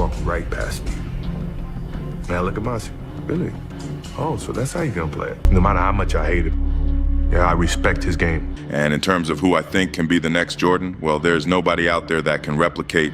walked right past me. Now look at my really. Oh, so that's how you gonna play it. No matter how much I hate him, yeah, I respect his game. And in terms of who I think can be the next Jordan, well, there's nobody out there that can replicate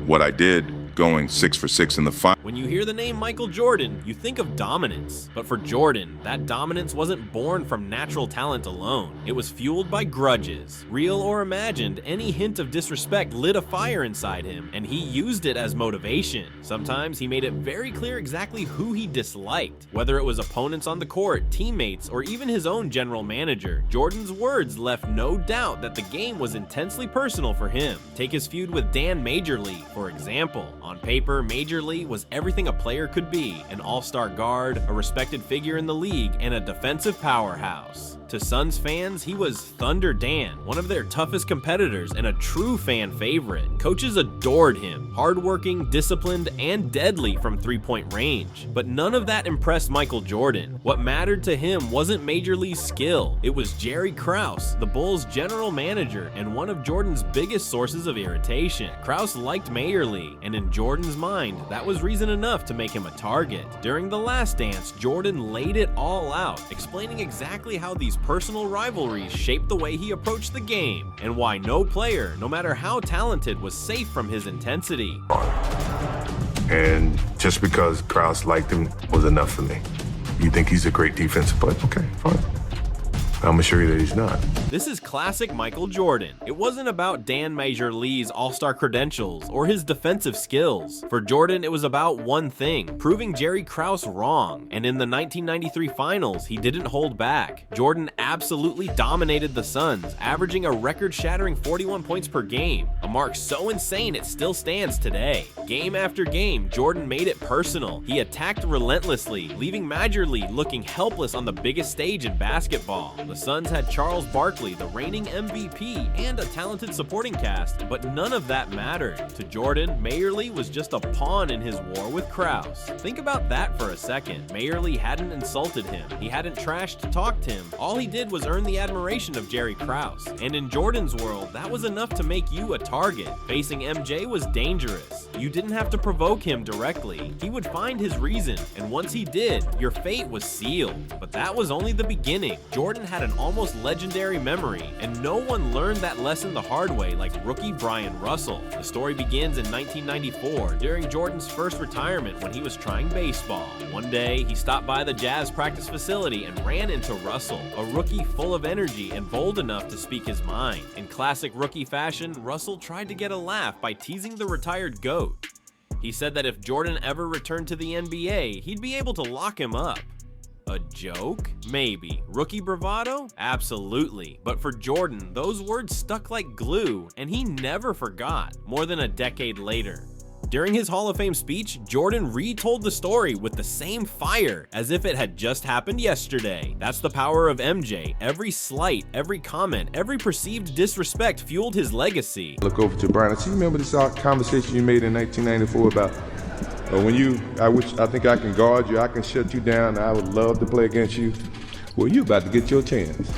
what I did going 6 for 6 in the final. When you hear the name Michael Jordan, you think of dominance. But for Jordan, that dominance wasn't born from natural talent alone. It was fueled by grudges. Real or imagined, any hint of disrespect lit a fire inside him, and he used it as motivation. Sometimes he made it very clear exactly who he disliked. Whether it was opponents on the court, teammates, or even his own general manager, Jordan's words left no doubt that the game was intensely personal for him. Take his feud with Dan Majorly, for example. On paper, Majorly was everything a player could be: an all-star guard, a respected figure in the league, and a defensive powerhouse. To Suns fans, he was Thunder Dan, one of their toughest competitors and a true fan favorite. Coaches adored him, hardworking, disciplined, and deadly from three-point range. But none of that impressed Michael Jordan. What mattered to him wasn't Major Lee's skill. It was Jerry Krause, the Bulls' general manager and one of Jordan's biggest sources of irritation. Krause liked Major Lee, and in Jordan's mind, that was reason enough to make him a target. During The Last Dance, Jordan laid it all out, explaining exactly how these personal rivalries shaped the way he approached the game, and why no player, no matter how talented, was safe from his intensity. And just because Krause liked him was enough for me. You think he's a great defensive player? Okay, fine. I'm gonna show you that he's not. This is classic Michael Jordan. It wasn't about Dan Major Lee's all-star credentials or his defensive skills. For Jordan, it was about one thing: proving Jerry Krause wrong. And in the 1993 finals, he didn't hold back. Jordan absolutely dominated the Suns, averaging a record-shattering 41 points per game, a mark so insane it still stands today. Game after game, Jordan made it personal. He attacked relentlessly, leaving Major Lee looking helpless on the biggest stage in basketball. The Suns had Charles Barkley, the reigning MVP, and a talented supporting cast, but none of that mattered. To Jordan, Major Lee was just a pawn in his war with Krause. Think about that for a second. Major Lee hadn't insulted him. He hadn't trashed-talked him. All he did was earn the admiration of Jerry Krause. And in Jordan's world, that was enough to make you a target. Facing MJ was dangerous. You didn't have to provoke him directly. He would find his reason, and once he did, your fate was sealed. But that was only the beginning. Jordan had an almost legendary memory, and no one learned that lesson the hard way like rookie Brian Russell. The story begins in 1994, during Jordan's first retirement when he was trying baseball. One day, he stopped by the Jazz practice facility and ran into Russell, a rookie full of energy and bold enough to speak his mind. In classic rookie fashion, Russell tried to get a laugh by teasing the retired GOAT. He said that if Jordan ever returned to the NBA, he'd be able to lock him up. A joke? Maybe. Rookie bravado? Absolutely. But for Jordan, those words stuck like glue, and he never forgot, more than a decade later. During his Hall of Fame speech, Jordan retold the story with the same fire, as if it had just happened yesterday. That's the power of MJ. Every slight, every comment, every perceived disrespect fueled his legacy. Look over to Brian. I see, you remember this conversation you made in 1994 about I think I can guard you, I can shut you down, I would love to play against you. Well, you about to get your chance.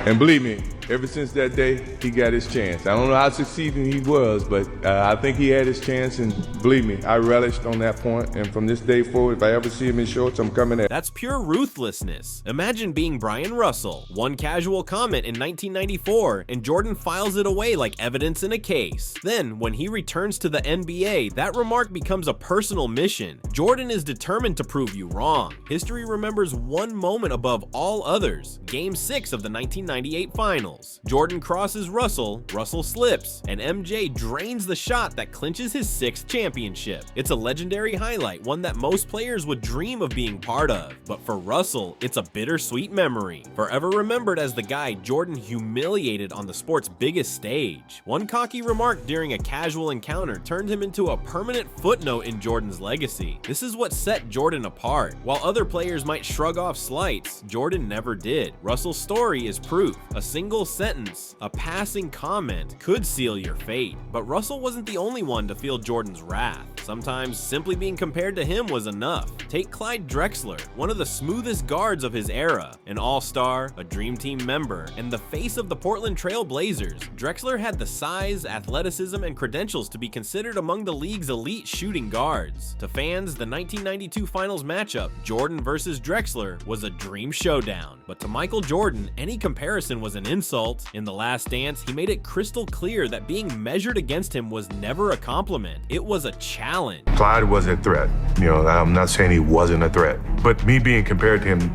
And believe me, ever since that day, he got his chance. I don't know how succeeding he was, but I think he had his chance, and believe me, I relished on that point, and from this day forward, if I ever see him in shorts, I'm coming at. That's pure ruthlessness. Imagine being Brian Russell. One casual comment in 1994, and Jordan files it away like evidence in a case. Then, when he returns to the NBA, that remark becomes a personal mission. Jordan is determined to prove you wrong. History remembers one moment above all others: Game 6 of the 1998 Finals. Jordan crosses Russell, Russell slips, and MJ drains the shot that clinches his 6th championship. It's a legendary highlight, one that most players would dream of being part of. But for Russell, it's a bittersweet memory. Forever remembered as the guy Jordan humiliated on the sport's biggest stage. One cocky remark during a casual encounter turned him into a permanent footnote in Jordan's legacy. This is what set Jordan apart. While other players might shrug off slights, Jordan never did. Russell's story is proof. A single sentence, a passing comment, could seal your fate. But Russell wasn't the only one to feel Jordan's wrath. Sometimes simply being compared to him was enough. Take Clyde Drexler, one of the smoothest guards of his era, an all-star, a dream team member, and the face of the Portland Trail Blazers. Drexler had the size, athleticism, and credentials to be considered among the league's elite shooting guards. To fans, the 1992 Finals matchup, Jordan versus Drexler, was a dream showdown. But to Michael Jordan, any comparison was an insult. In The Last Dance, he made it crystal clear that being measured against him was never a compliment. It was a challenge. Clyde was a threat. I'm not saying he wasn't a threat, but me being compared to him,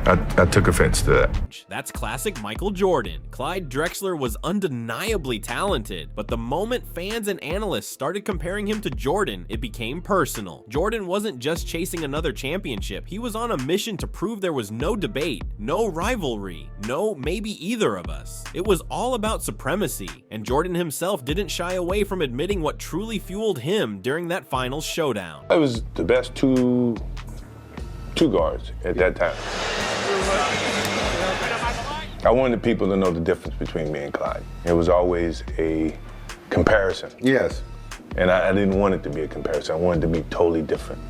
I took offense to that. That's classic Michael Jordan. Clyde Drexler was undeniably talented, but the moment fans and analysts started comparing him to Jordan, it became personal. Jordan wasn't just chasing another championship. He was on a mission to prove there was no debate, no rivalry, no maybe either of us. It was all about supremacy, and Jordan himself didn't shy away from admitting what truly fueled him during that finals showdown. I was the best two guards at that time. I wanted people to know the difference between me and Clyde. It was always a comparison. Yes. And I didn't want it to be a comparison. I wanted it to be totally different.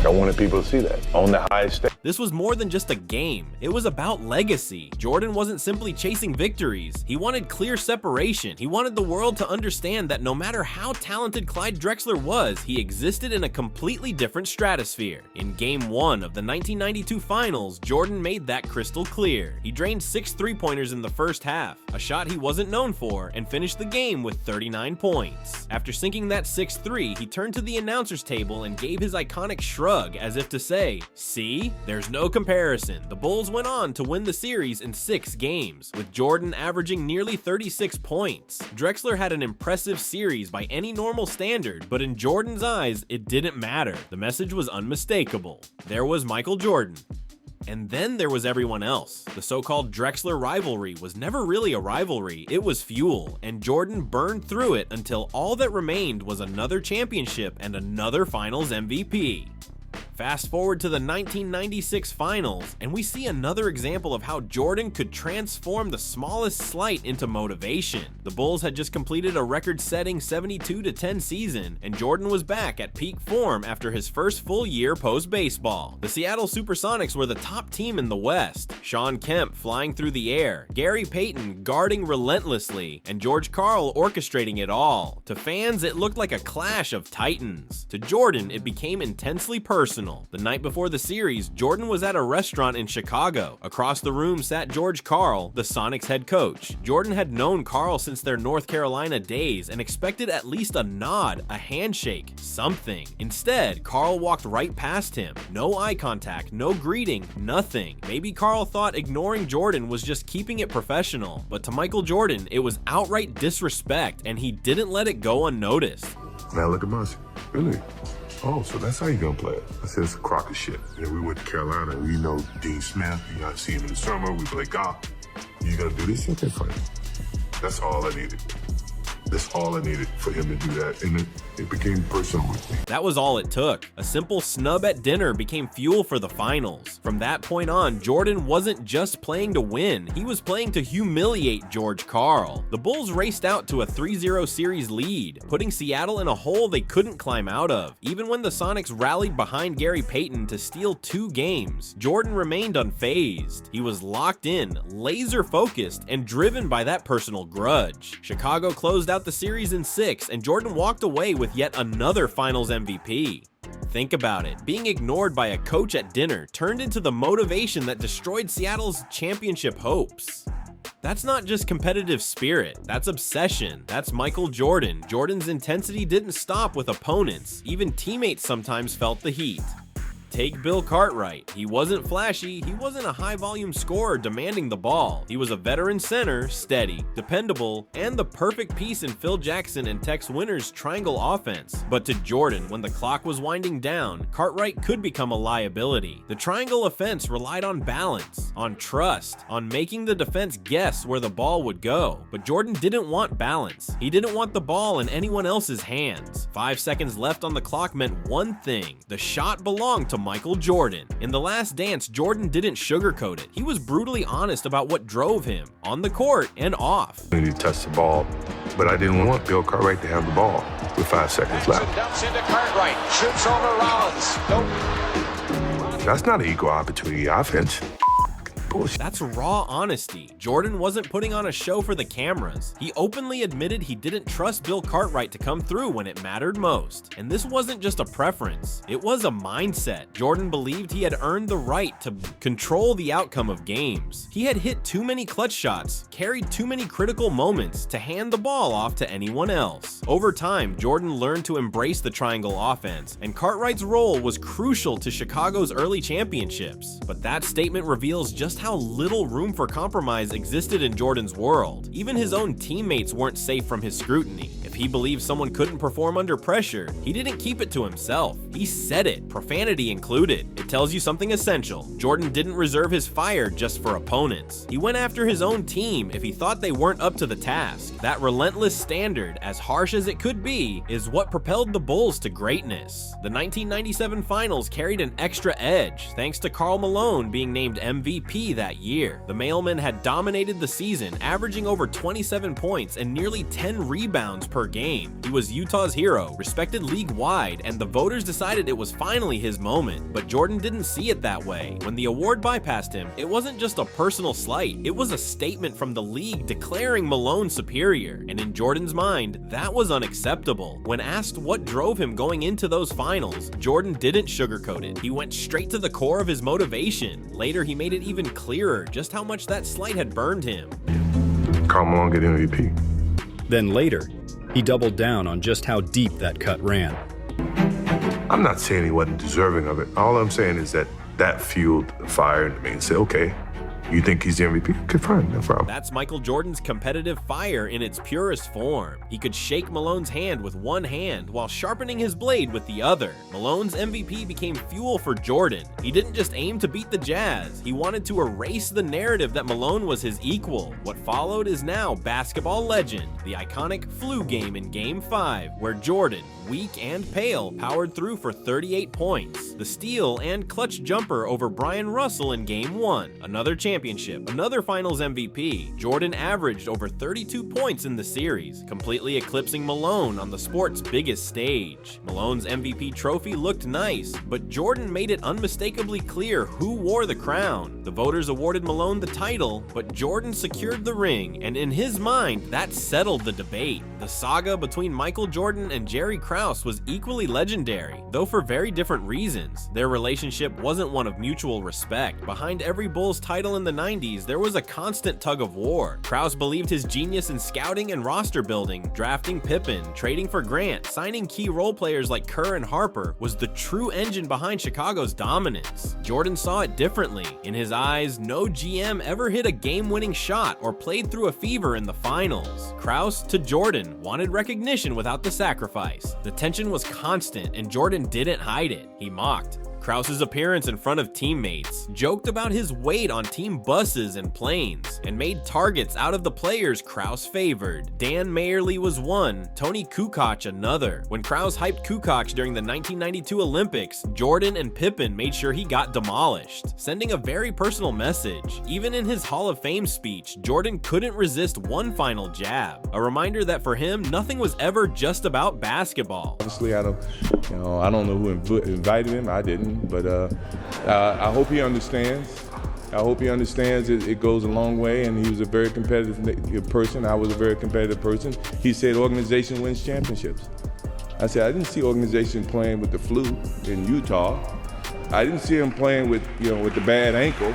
I wanted people to see that on the highest stage. This was more than just a game. It was about legacy. Jordan wasn't simply chasing victories. He wanted clear separation. He wanted the world to understand that no matter how talented Clyde Drexler was, he existed in a completely different stratosphere. In Game 1 of the 1992 Finals, Jordan made that crystal clear. He drained 6 three-pointers in the first half, a shot he wasn't known for, and finished the game with 39 points. After sinking that 6-3, he turned to the announcer's table and gave his iconic shrug as if to say, "See, there's no comparison." The Bulls went on to win the series in 6 games, with Jordan averaging nearly 36 points. Drexler had an impressive series by any normal standard, but in Jordan's eyes, it didn't matter. The message was unmistakable. There was Michael Jordan. And then there was everyone else. The so-called Drexler rivalry was never really a rivalry, it was fuel, and Jordan burned through it until all that remained was another championship and another Finals MVP. Fast forward to the 1996 Finals, and we see another example of how Jordan could transform the smallest slight into motivation. The Bulls had just completed a record-setting 72-10 season, and Jordan was back at peak form after his first full year post-baseball. The Seattle Supersonics were the top team in the West, Shawn Kemp flying through the air, Gary Payton guarding relentlessly, and George Karl orchestrating it all. To fans, it looked like a clash of titans. To Jordan, it became intensely personal. The night before the series, Jordan was at a restaurant in Chicago. Across the room sat George Karl, the Sonics head coach. Jordan had known Karl since their North Carolina days and expected at least a nod, a handshake, something. Instead, Karl walked right past him. No eye contact, no greeting, nothing. Maybe Karl thought ignoring Jordan was just keeping it professional, but to Michael Jordan, it was outright disrespect, and he didn't let it go unnoticed. Now look at Mercy. Really? Oh, so that's how you gonna play it? I said, it's a crock of shit. We went to Carolina, we know Dean Smith, you gotta see him in the summer, we play golf. You gonna do this? Okay, fine. That's all I needed. That's all I needed for him to do that, and it became personal with me. That was all it took. A simple snub at dinner became fuel for the finals. From that point on, Jordan wasn't just playing to win, he was playing to humiliate George Karl. The Bulls raced out to a 3-0 series lead, putting Seattle in a hole they couldn't climb out of. Even when the Sonics rallied behind Gary Payton to steal 2 games, Jordan remained unfazed. He was locked in, laser focused, and driven by that personal grudge. Chicago closed out the series in 6, and Jordan walked away with yet another Finals MVP. Think about it. Being ignored by a coach at dinner turned into the motivation that destroyed Seattle's championship hopes. That's not just competitive spirit, that's obsession. That's Michael Jordan. Jordan's intensity didn't stop with opponents. Even teammates sometimes felt the heat. Take Bill Cartwright. He wasn't flashy, he wasn't a high-volume scorer demanding the ball. He was a veteran center, steady, dependable, and the perfect piece in Phil Jackson and Tex Winter's triangle offense. But to Jordan, when the clock was winding down, Cartwright could become a liability. The triangle offense relied on balance, on trust, on making the defense guess where the ball would go. But Jordan didn't want balance. He didn't want the ball in anyone else's hands. 5 seconds left on the clock meant one thing: the shot belonged to Michael Jordan. In The Last Dance, Jordan didn't sugarcoat it. He was brutally honest about what drove him, on the court and off. I need to touch the ball, but I didn't want Bill Cartwright to have the ball with 5 seconds left. Dumps into Cartwright, shoots over Rollins. Nope. That's not an equal opportunity offense. Bullshit. That's raw honesty. Jordan wasn't putting on a show for the cameras. He openly admitted he didn't trust Bill Cartwright to come through when it mattered most. And this wasn't just a preference, it was a mindset. Jordan believed he had earned the right to control the outcome of games. He had hit too many clutch shots, carried too many critical moments to hand the ball off to anyone else. Over time, Jordan learned to embrace the triangle offense, and Cartwright's role was crucial to Chicago's early championships. But that statement reveals just how little room for compromise existed in Jordan's world. Even his own teammates weren't safe from his scrutiny. If he believed someone couldn't perform under pressure, he didn't keep it to himself. He said it, profanity included. It tells you something essential. Jordan didn't reserve his fire just for opponents. He went after his own team if he thought they weren't up to the task. That relentless standard, as harsh as it could be, is what propelled the Bulls to greatness. The 1997 finals carried an extra edge, thanks to Karl Malone being named MVP that year. The mailman had dominated the season, averaging over 27 points and nearly 10 rebounds per game. He was Utah's hero, respected league-wide, and the voters decided it was finally his moment. But Jordan didn't see it that way. When the award bypassed him, it wasn't just a personal slight, it was a statement from the league declaring Malone superior. And in Jordan's mind, that was unacceptable. When asked what drove him going into those finals, Jordan didn't sugarcoat it. He went straight to the core of his motivation. Later, he made it even clearer just how much that slight had burned him. Karl Malone get MVP. Then later, he doubled down on just how deep that cut ran. I'm not saying he wasn't deserving of it. All I'm saying is that fueled the fire in me and said, okay, you think he's the MVP? Okay, fine, no problem. That's Michael Jordan's competitive fire in its purest form. He could shake Malone's hand with one hand while sharpening his blade with the other. Malone's MVP became fuel for Jordan. He didn't just aim to beat the Jazz, he wanted to erase the narrative that Malone was his equal. What followed is now basketball legend, the iconic flu game in Game 5, where Jordan, weak and pale, powered through for 38 points. The steal and clutch jumper over Brian Russell in Game 1, another championship, another finals MVP. Jordan averaged over 32 points in the series, completely eclipsing Malone on the sport's biggest stage. Malone's MVP trophy looked nice, but Jordan made it unmistakably clear who wore the crown. The voters awarded Malone the title, but Jordan secured the ring, and in his mind, that settled the debate. The saga between Michael Jordan and Jerry Krause was equally legendary, though for very different reasons. Their relationship wasn't one of mutual respect. Behind every Bulls title in the 90s, there was a constant tug of war. Krause believed his genius in scouting and roster building, drafting Pippen, trading for Grant, signing key role players like Kerr and Harper, was the true engine behind Chicago's dominance. Jordan saw it differently. In his eyes, no GM ever hit a game-winning shot or played through a fever in the finals. Krause, to Jordan, wanted recognition without the sacrifice. The tension was constant, and Jordan didn't hide it. He mocked Krause's appearance in front of teammates, joked about his weight on team buses and planes, and made targets out of the players Krause favored. Dan Mayerly was one, Tony Kukoc another. When Krause hyped Kukoc during the 1992 Olympics, Jordan and Pippen made sure he got demolished, sending a very personal message. Even in his Hall of Fame speech, Jordan couldn't resist one final jab, a reminder that for him, nothing was ever just about basketball. Honestly, I don't know who invited him. I didn't. But I hope he understands. I hope he understands it goes a long way, and he was a very competitive person. I was a very competitive person. He said organization wins championships. I said I didn't see organization playing with the flu in Utah. I didn't see him playing with the bad ankle.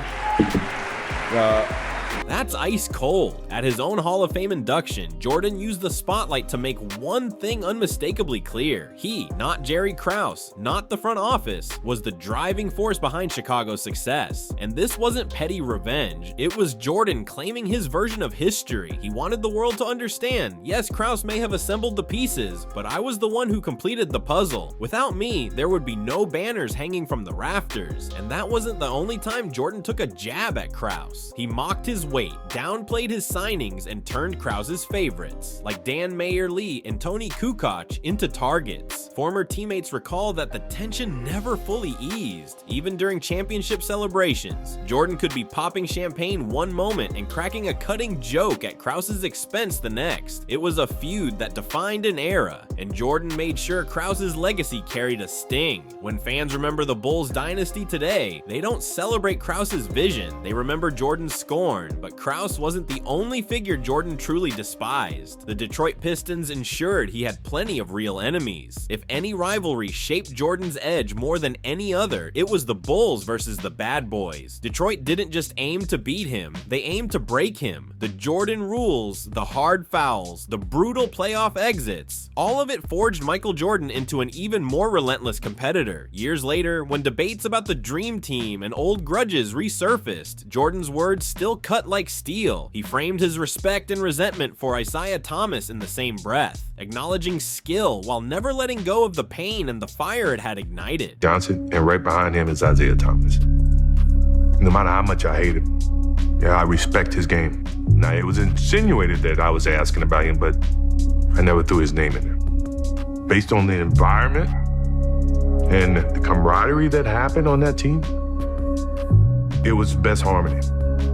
That's ice cold. At his own Hall of Fame induction, Jordan used the spotlight to make one thing unmistakably clear. He, not Jerry Krause, not the front office, was the driving force behind Chicago's success. And this wasn't petty revenge. It was Jordan claiming his version of history. He wanted the world to understand, yes, Krause may have assembled the pieces, but I was the one who completed the puzzle. Without me, there would be no banners hanging from the rafters. And that wasn't the only time Jordan took a jab at Krause. He mocked his weight, downplayed his signings, and turned Krause's favorites, like Dan Mayer Lee and Tony Kukoc, into targets. Former teammates recall that the tension never fully eased. Even during championship celebrations, Jordan could be popping champagne one moment and cracking a cutting joke at Krause's expense the next. It was a feud that defined an era, and Jordan made sure Krause's legacy carried a sting. When fans remember the Bulls dynasty today, they don't celebrate Krause's vision, they remember Jordan's scorn, but Krause wasn't the only figure Jordan truly despised. The Detroit Pistons ensured he had plenty of real enemies. If any rivalry shaped Jordan's edge more than any other, it was the Bulls versus the Bad Boys. Detroit didn't just aim to beat him, they aimed to break him. The Jordan rules, the hard fouls, the brutal playoff exits, all of it forged Michael Jordan into an even more relentless competitor. Years later, when debates about the Dream Team and old grudges resurfaced, Jordan's words still cut like steel. He framed his respect and resentment for Isaiah Thomas in the same breath, acknowledging skill while never letting go of the pain and the fire it had ignited. Johnson, and right behind him is Isaiah Thomas. No matter how much I hate him, yeah, I respect his game. Now, it was insinuated that I was asking about him, but I never threw his name in there. Based on the environment and the camaraderie that happened on that team, it was best harmony.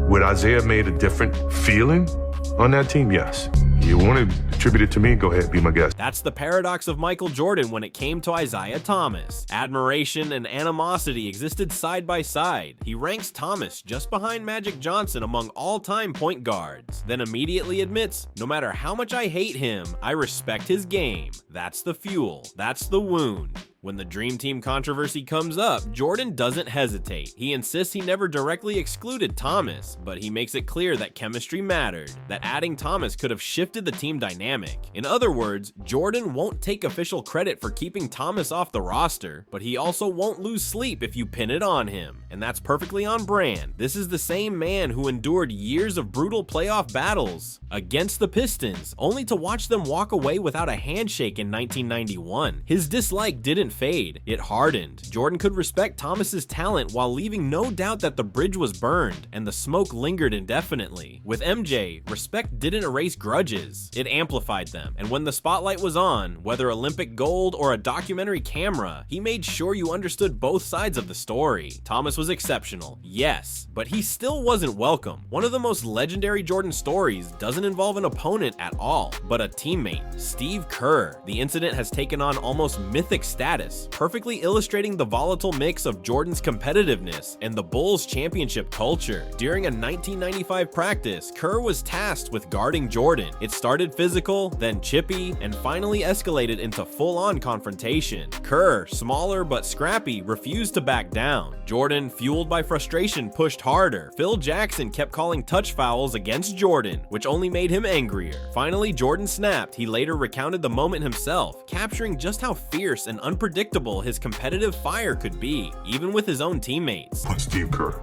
Would Isaiah made a different feeling on that team? Yes. You want to attribute it to me? Go ahead, be my guest. That's the paradox of Michael Jordan when it came to Isaiah Thomas. Admiration and animosity existed side by side. He ranks Thomas just behind Magic Johnson among all-time point guards, then immediately admits, no matter how much I hate him, I respect his game. That's the fuel. That's the wound. When the Dream Team controversy comes up, Jordan doesn't hesitate. He insists he never directly excluded Thomas, but he makes it clear that chemistry mattered, that adding Thomas could have shifted the team dynamic. In other words, Jordan won't take official credit for keeping Thomas off the roster, but he also won't lose sleep if you pin it on him. And that's perfectly on brand. This is the same man who endured years of brutal playoff battles against the Pistons, only to watch them walk away without a handshake in 1991. His dislike didn't fade, it hardened. Jordan could respect Thomas's talent while leaving no doubt that the bridge was burned and the smoke lingered indefinitely. With MJ, respect didn't erase grudges, it amplified them. And when the spotlight was on, whether Olympic gold or a documentary camera, he made sure you understood both sides of the story. Thomas was exceptional, yes, but he still wasn't welcome. One of the most legendary Jordan stories doesn't involve an opponent at all, but a teammate, Steve Kerr. The incident has taken on almost mythic status, perfectly illustrating the volatile mix of Jordan's competitiveness and the Bulls' championship culture. During a 1995 practice, Kerr was tasked with guarding Jordan. It started physical, then chippy, and finally escalated into full-on confrontation. Kerr, smaller but scrappy, refused to back down. Jordan, fueled by frustration, pushed harder. Phil Jackson kept calling touch fouls against Jordan, which only made him angrier. Finally, Jordan snapped. He later recounted the moment himself, capturing just how fierce and unpredictable his competitive fire could be, even with his own teammates. Put Steve Kerr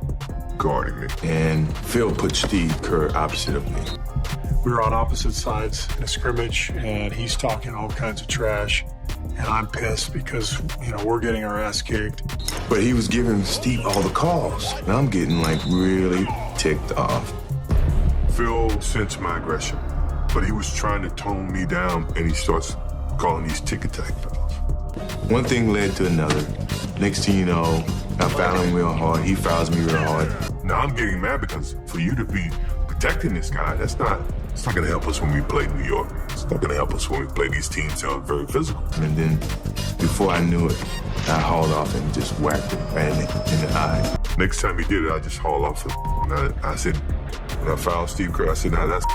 guarding me, and Phil put Steve Kerr opposite of me. We were on opposite sides in a scrimmage, and he's talking all kinds of trash, and I'm pissed because, we're getting our ass kicked. But he was giving Steve all the calls, and I'm getting, really ticked off. Phil sensed my aggression, but he was trying to tone me down, and he starts calling these tick-attack fouls. One thing led to another. Next thing you know, I foul him real hard. He fouls me real hard. Now I'm getting mad because for you to be protecting this guy, it's not going to help us when we play New York. It's not going to help us when we play these teams that are very physical. And then before I knew it, I hauled off and just whacked him right in the eye. Next time he did it, I just hauled off him. And I said, when I fouled Steve Kerr, I said, now that's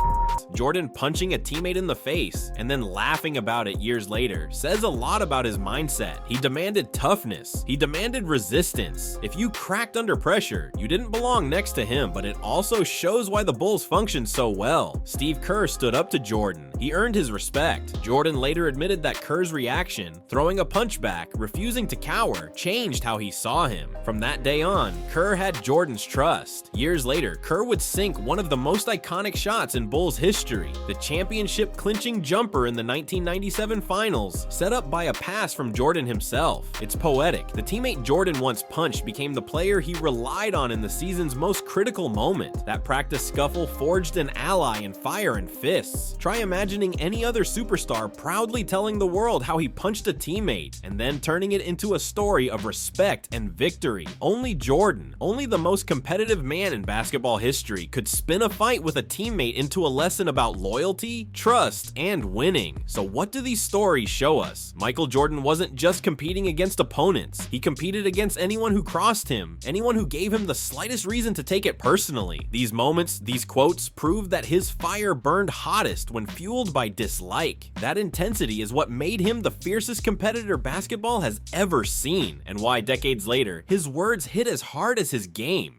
Jordan punching a teammate in the face and then laughing about it years later says a lot about his mindset. He demanded toughness. He demanded resistance. If you cracked under pressure, you didn't belong next to him, but it also shows why the Bulls functioned so well. Steve Kerr stood up to Jordan. He earned his respect. Jordan later admitted that Kerr's reaction, throwing a punch back, refusing to cower, changed how he saw him. From that day on, Kerr had Jordan's trust. Years later, Kerr would sink one of the most iconic shots in Bulls history, history. The championship-clinching jumper in the 1997 finals, set up by a pass from Jordan himself. It's poetic. The teammate Jordan once punched became the player he relied on in the season's most critical moment. That practice scuffle forged an ally in fire and fists. Try imagining any other superstar proudly telling the world how he punched a teammate, and then turning it into a story of respect and victory. Only Jordan, only the most competitive man in basketball history, could spin a fight with a teammate into a lesson about loyalty, trust, and winning. So what do these stories show us? Michael Jordan wasn't just competing against opponents. He competed against anyone who crossed him, anyone who gave him the slightest reason to take it personally. These moments, these quotes, prove that his fire burned hottest when fueled by dislike. That intensity is what made him the fiercest competitor basketball has ever seen, and why decades later, his words hit as hard as his game.